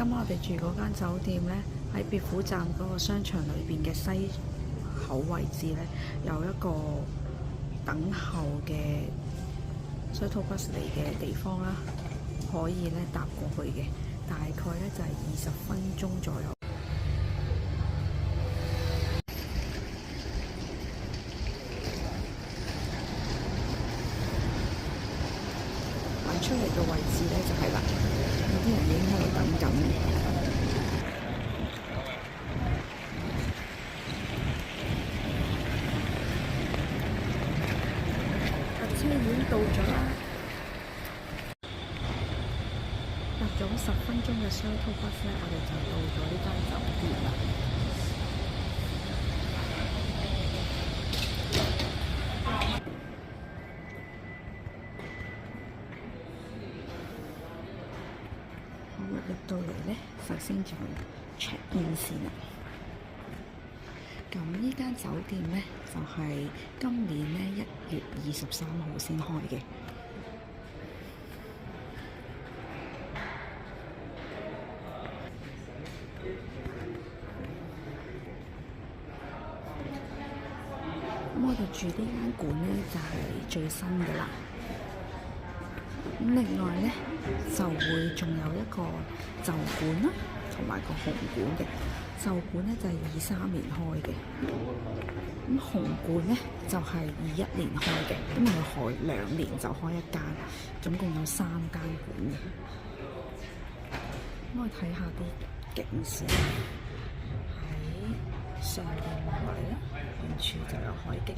咁我哋住嗰間酒店呢，喺別府站嗰個商場裏邊嘅西口位置呢，有一個等候嘅 shuttle bus 嚟嘅地方啦，可以呢搭過去嘅，大概呢就係20分鐘左右。行出嚟嘅位置呢就係啦，有啲人已經喺度等緊。車已經到咗啦，搭咗10分鐘嘅 shuttle bus 呢，我哋就到咗呢間酒店啦。好，入到嚟呢，首先就 check in 先啦。咁呢間酒店呢，就係今年呢1月23號先開嘅。咁我哋住呢間館呢，就係最新嘅啦。咁另外呢，就會仲有一個舊館啦，同埋個紅館嘅。舊館呢就係23年開嘅，咁紅館呢就係21年開嘅，因為佢開2年就開一間，總共有3間館嘅。咁我睇下啲景先，喺上邊望落嚟啦，遠處就有海景。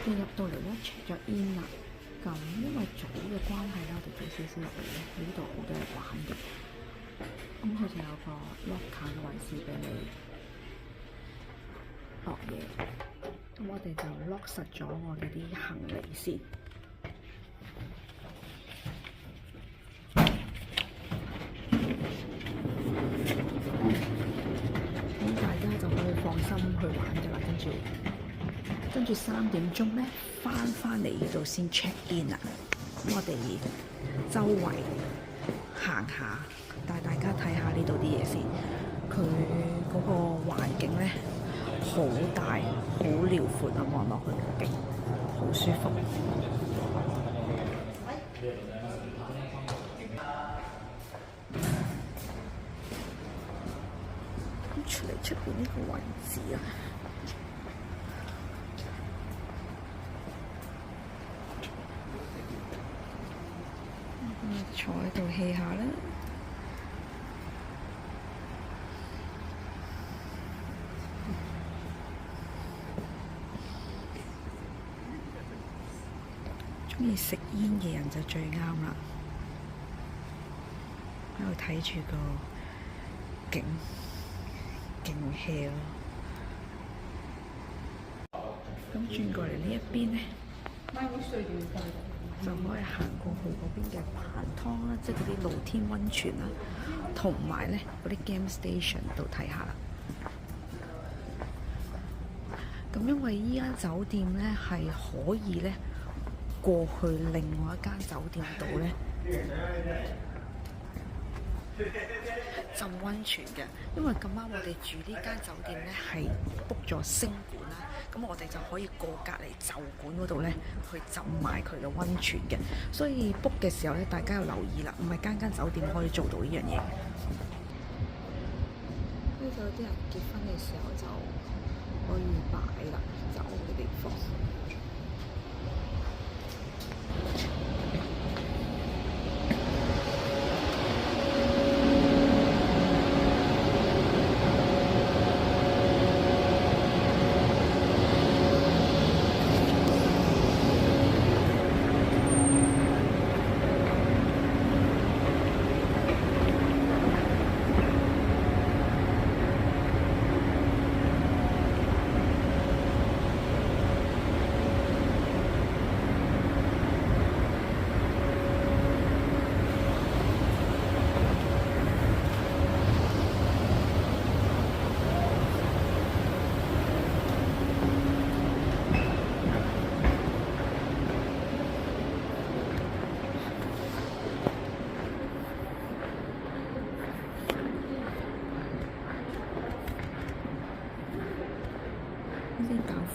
入到嚟咧 check 咗 in 啦，咁因為早嘅關係啦，我哋早少少入嚟咧，呢度好多人玩嘅，咁佢就有個 locker 嘅位置俾你落嘢，咁我哋就 lock 實咗我哋啲行李先。咁大家就可以放心去玩㗎啦，跟住3點鐘咧，翻嚟呢度先 check in 啦。咁我哋周圍行下，帶大家睇下呢度啲嘢先。佢嗰個環境咧好大，好遼闊啊，望落去個景好舒服。咁出邊呢個位置啊！坐喺度 hea 下啦。鍾意食煙嘅人就最啱啦。喺度睇住個景，勁 hea 咯。咁轉過嚟呢一邊呢，就可以行過去嗰邊嘅彭湯啦，即係嗰啲露天溫泉啦，同埋咧嗰啲 game station 度睇下啦。咁因為依間酒店咧係可以咧過去另外一間酒店度咧浸溫泉嘅，因為咁啱我哋住呢間酒店咧係 book 咗星館啦，咁我哋就可以過隔離酒館嗰度咧去浸埋佢嘅溫泉嘅，所以 book 嘅時候咧大家要留意啦，唔係間間酒店可以做到呢樣嘢。呢度有啲人結婚嘅時候就可以擺啦，酒嘅地方。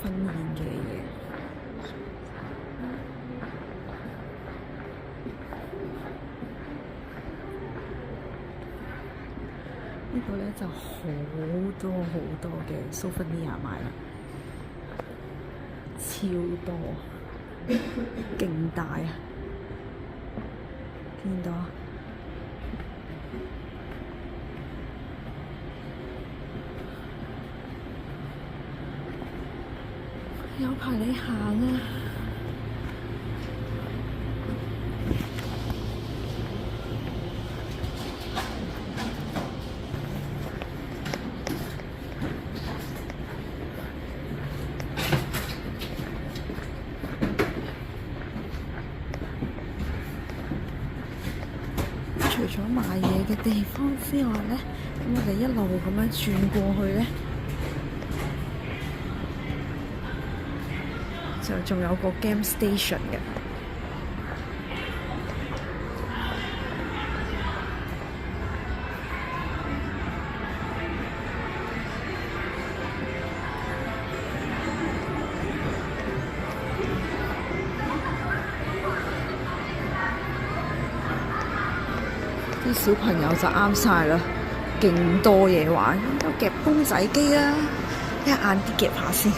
婚宴嘅嘢。呢度咧就好多嘅 souvenir 賣啦，超多，勁大啊！見到啊？有排你行啊！除咗買嘢嘅地方之外呢，咁我哋一路咁樣轉過去呢，就仲有個 game station 嘅。啲小朋友就啱晒啦，勁多嘢玩，有夾公仔機啦，一眼啲夾下先。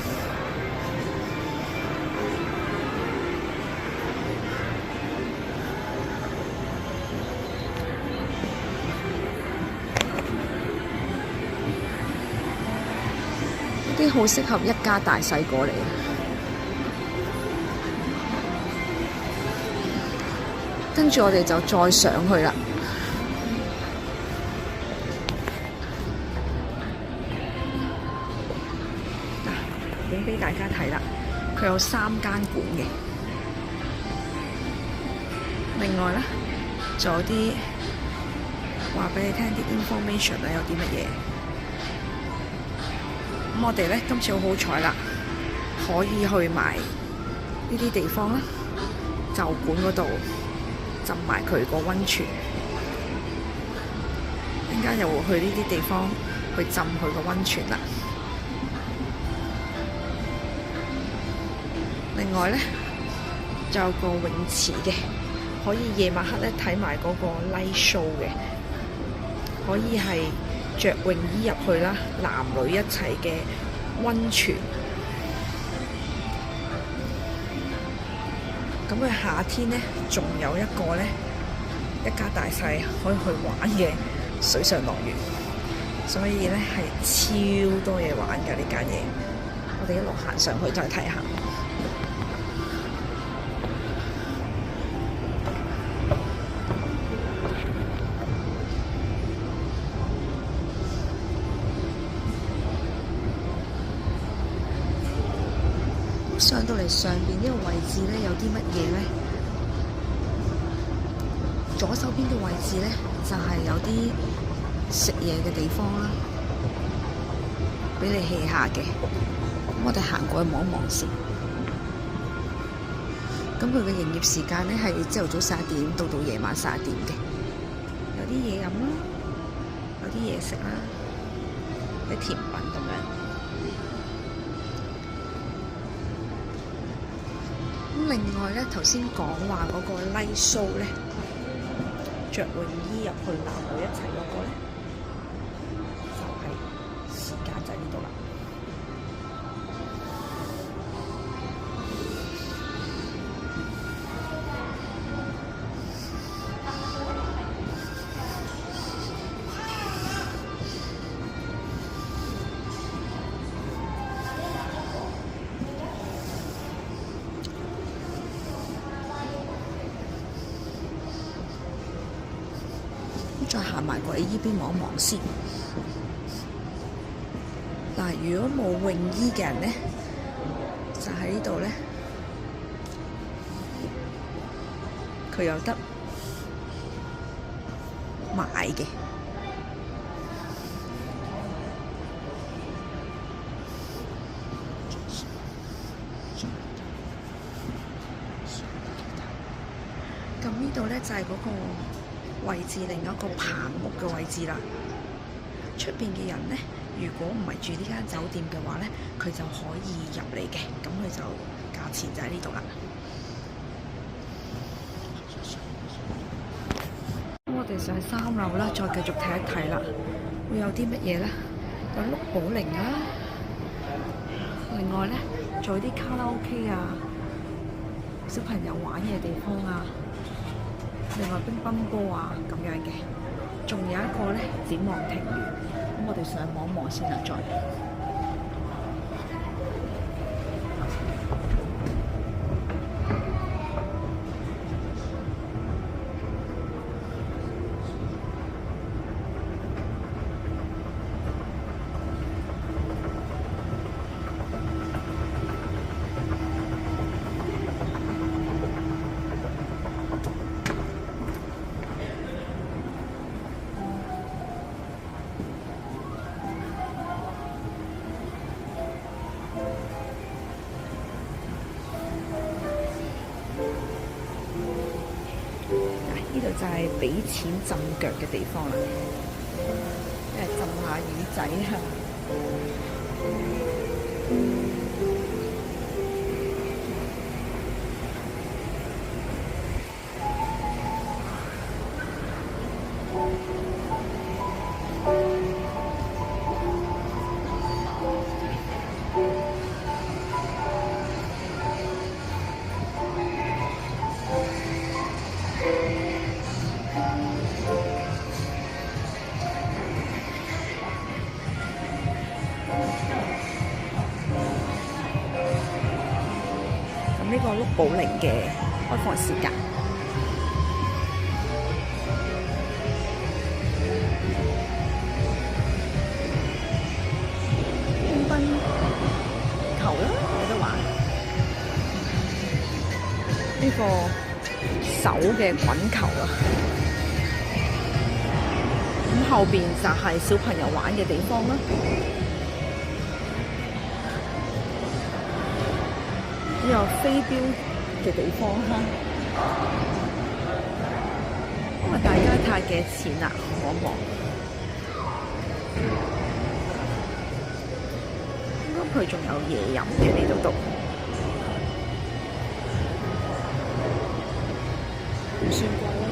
啲好適合一家大細過嚟。跟住我哋就再上去啦。影俾大家睇啦，佢有3間館嘅。另外咧，仲有啲話俾你聽啲 information 啊，有啲乜嘢。咁我哋咧今次好好彩啦，可以去埋呢啲地方啦，就館嗰度浸埋佢個溫泉。陣間又會去呢啲地方去浸佢個溫泉啦。另外咧，就有個泳池嘅，可以夜晚黑咧睇埋嗰個 light show 嘅，可以係着泳衣入去啦，男女一齊嘅溫泉。咁佢夏天咧，仲有一個咧，一家大細可以去玩嘅水上樂園，所以咧係超多嘢玩㗎呢間嘢。我哋一路行上去再睇下。上到嚟上邊呢個位置咧，有啲乜嘢咧？左手邊嘅位置咧，就係有啲食嘢嘅地方啦，俾你 hea 下嘅。咁我哋行過去望一望先。咁佢嘅營業時間咧係朝頭早11點到夜晚11點嘅。有啲嘢飲啦，有啲嘢食啦，有啲甜品咁樣。另外咧，頭先講話嗰個 light show 咧，着泳衣入去男女一齊嗰個咧，就係時間就喺呢度啦。再行埋過嚟依邊望一望先。嗱，如果冇泳衣嘅人咧，就喺呢度咧，佢有得買嘅。咁呢度咧就係嗰個位置，另一個棚屋嘅位置啦。出邊嘅人咧如果唔係住呢間酒店嘅話咧，佢就可以入嚟嘅。咁佢就價錢就喺呢度啦。咁我哋上3樓啦，再繼續睇一睇啦，會有啲乜嘢咧？有碌保齡啦，另外咧仲有啲卡拉 OK 啊，小朋友玩嘅地方啊，另外乒乓波啊咁樣嘅，仲有一個咧展望庭園。咁我哋上網望先啦，再。呢度就係俾錢浸腳嘅地方啦，浸下魚仔啊！呢個碌保齡嘅開放時間，乒乓球啦，有得玩。呢個手嘅滾球啊，咁後邊就係小朋友玩嘅地方啦。呢個飛鏢嘅地方啦，咁啊大家睇下幾錢啊？望一望，應該佢仲有嘢飲嘅呢度都，唔算貴咯。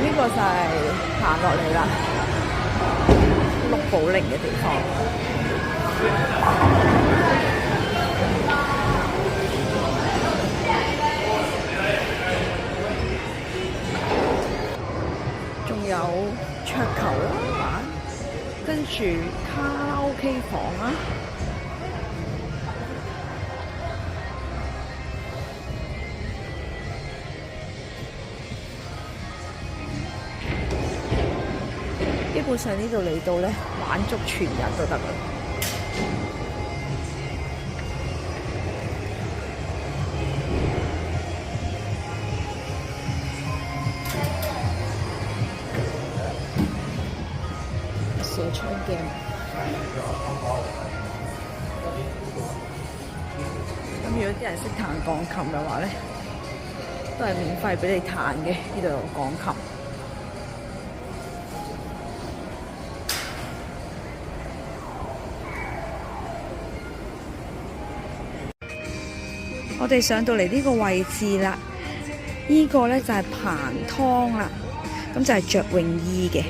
呢個就係行落嚟啦。碌保齡嘅地方，仲有桌球啦玩，跟住卡拉 OK 房啦。基本上呢度嚟到咧，玩足全日都得啦。射槍鏡，咁如果啲人識彈鋼琴嘅話咧，都係免費俾你彈嘅。呢度有鋼琴。我哋上到嚟呢個位置啦，呢個咧就係彭湯啦，咁就係着泳衣嘅，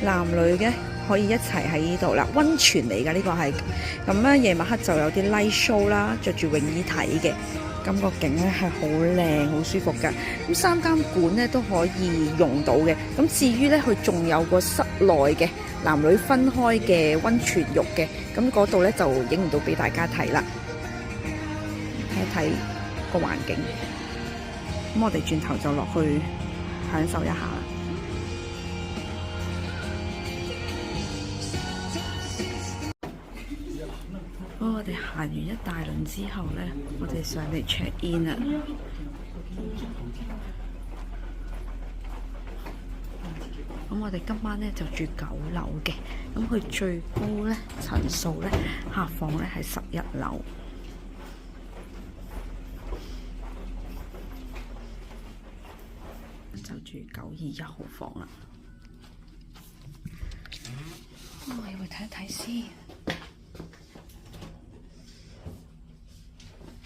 男女嘅可以一齊喺呢度啦。溫泉嚟㗎呢個係，咁咧夜晚黑就有啲 light show 啦，着住泳衣睇嘅，咁個景咧係好靚好舒服㗎。咁3間館咧都可以用到嘅。咁至於咧佢仲有個室內嘅男女分開嘅溫泉浴嘅，咁嗰度咧就影唔到俾大家睇啦。睇睇個環境，咁我哋轉頭就落去享受一下啦。好，我哋行完一大輪之後呢，我哋上嚟 check in 啦。咁我哋今晚呢就住9樓嘅，咁佢最高呢層數呢，客房呢係11樓。住921號房啦。我要去睇一睇先。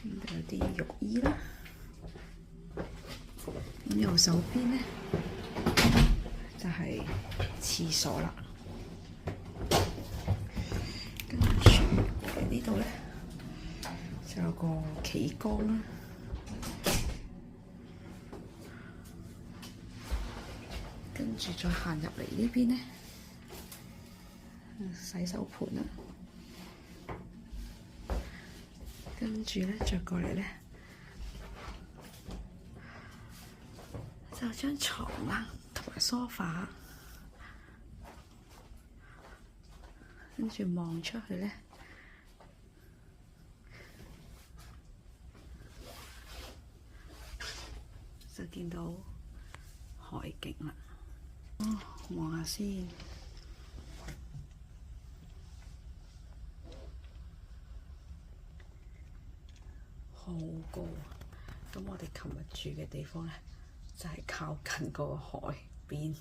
呢度有啲浴衣啦。咁右手邊咧就係廁所啦。跟住過嚟呢度咧就有個企缸啦。跟住再行入嚟呢邊咧，洗手盆啦。跟住咧，再過嚟咧，就有張床啦，同埋梳化。跟住望出去咧，就見到海景啦。望下先。好高啊！咁我哋琴日住嘅地方咧，就係靠近個海邊。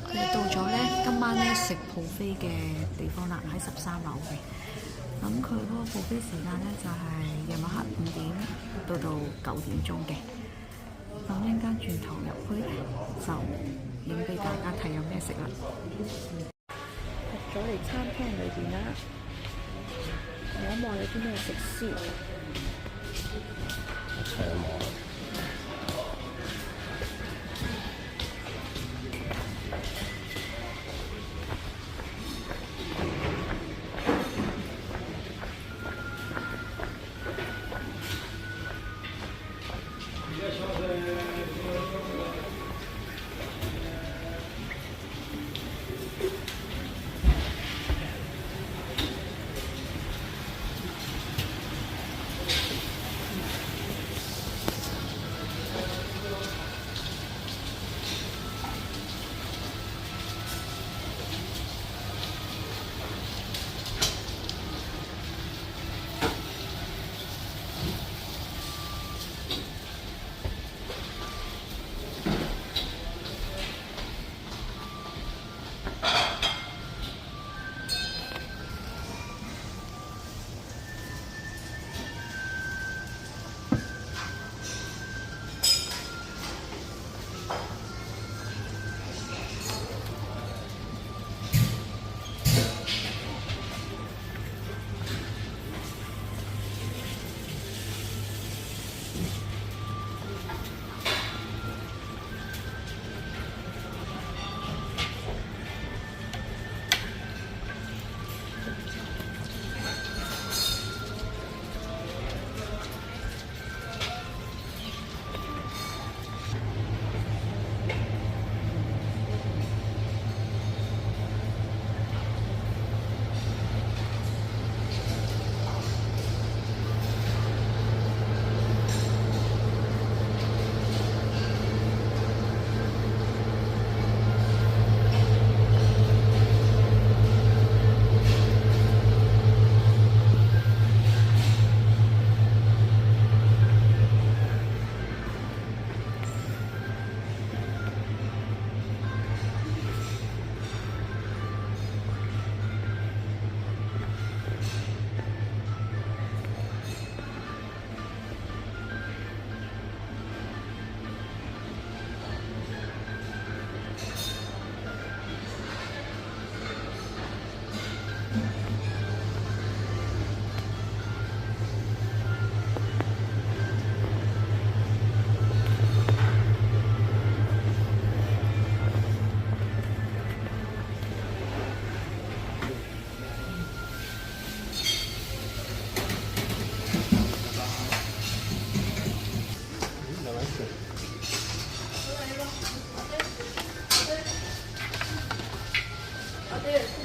佢哋到咗咧，今晚咧食 buffet 嘅地方啦，喺13樓嘅。咁佢嗰個 buffet 時間咧就係夜晚黑5點到9點鐘嘅。咁一陣間轉頭入去咧，就影俾大家睇有咩食啦。入咗嚟餐廳裏邊啦，望一望有啲咩食先。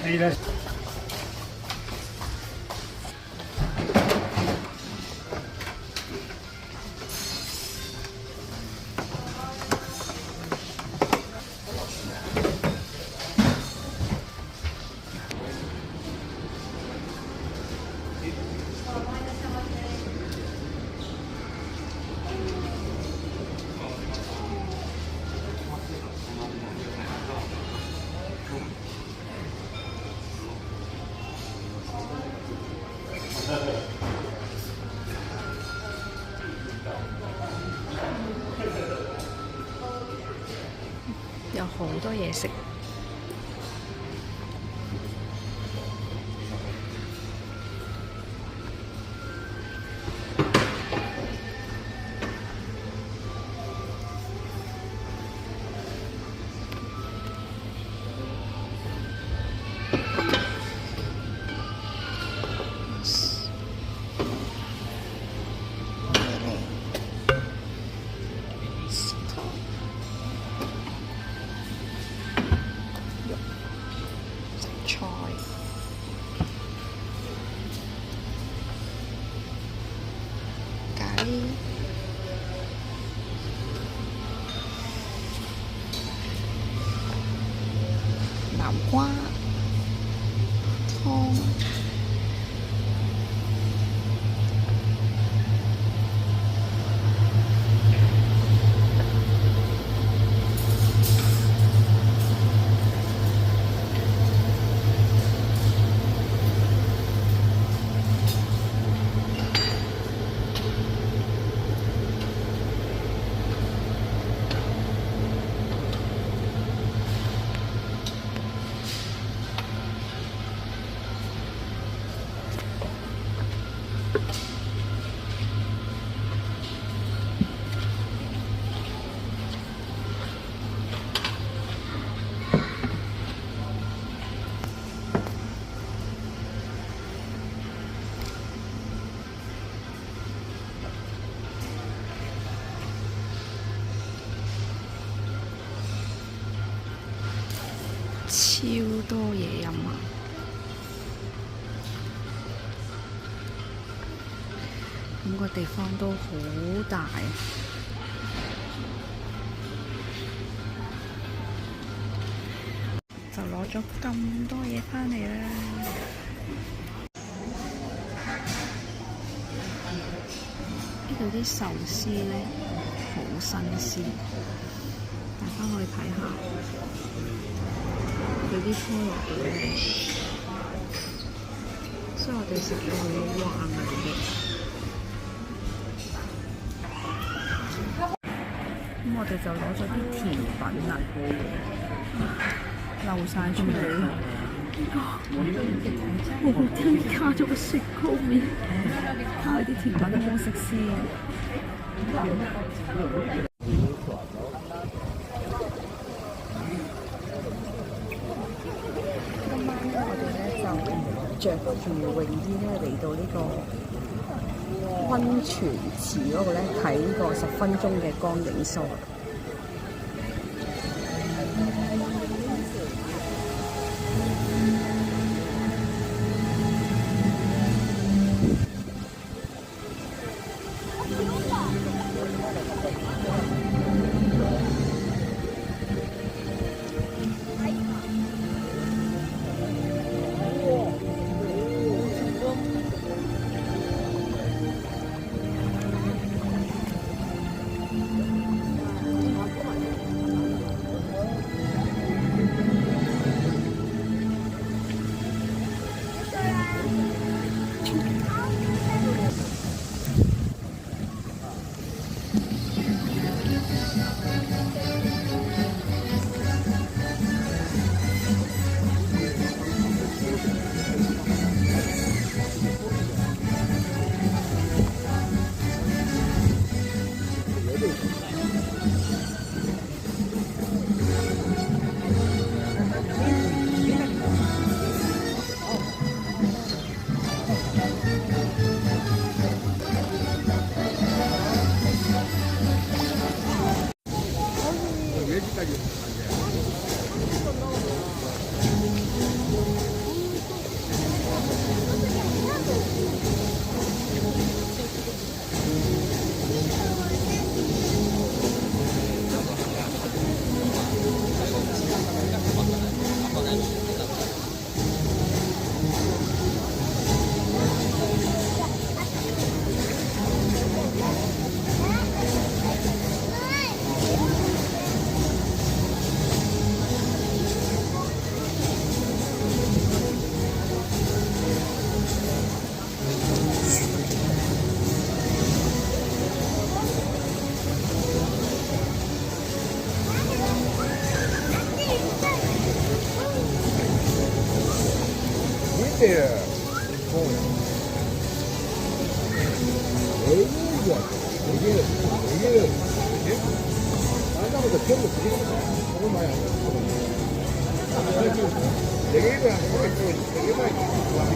你咧？有好多嘢食。菜、咖喱、南瓜、湯。超多嘢飲啊！咁個地方都好大，就攞咗咁多嘢返嚟啦。呢度啲壽司呢，好新鮮，大家可以睇下。佢啲拖落嚟咧，所以我哋食到好滑嘅。咁我哋就攞咗啲甜品啦，漏晒出嚟。我添加咗個雪糕面，睇下啲甜品好唔好食先。着住泳衣咧嚟到呢個溫泉池嗰度咧睇呢個10分鐘嘅光影 show。 이때 보면 이게 나보다 전부 조금 많이 안 되게 이거 되게 많이 좋아하는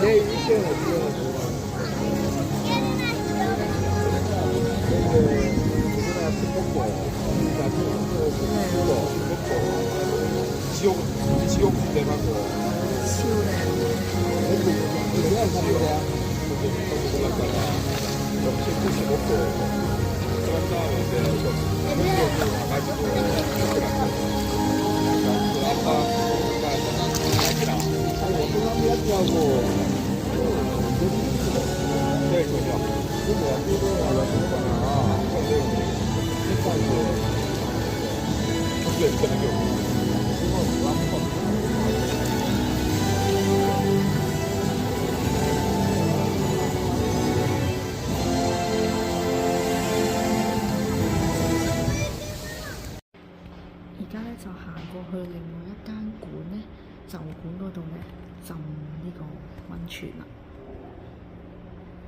내 일정을 지옥 내가고而家咧就行過去另外一間館咧，就館嗰度咧浸呢個溫泉啦。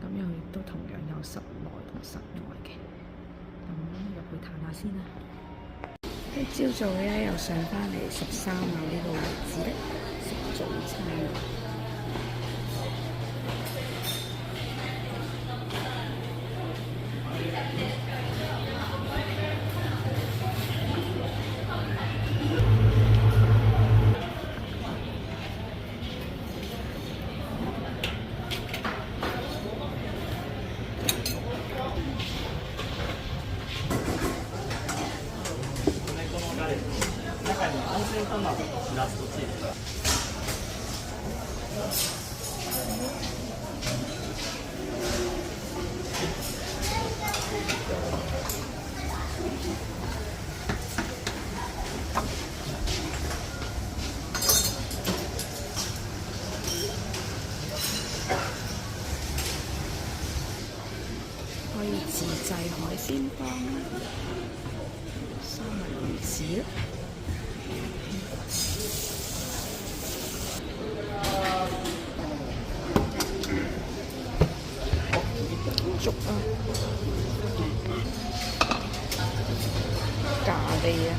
咁又亦都同樣有室內同室外嘅，咁入去睇下先啦。朝早咧又上返嚟13樓呢個位置咧食早餐。可以自製海鮮湯啦，三文魚子啦。粥啊，咖喱啊，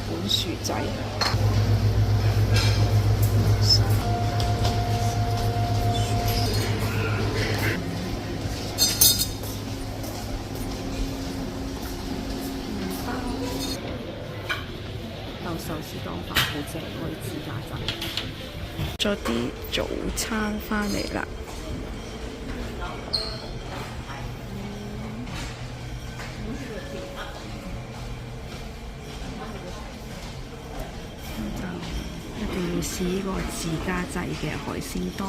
本薯仔。豆壽司當飯好正，可以自家製。咗啲早餐返嚟啦，就一定要試呢個自家製嘅海鮮湯。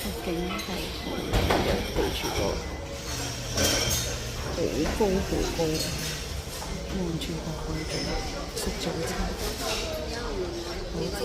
究竟係對住個好高，望住個海景食早餐，好正。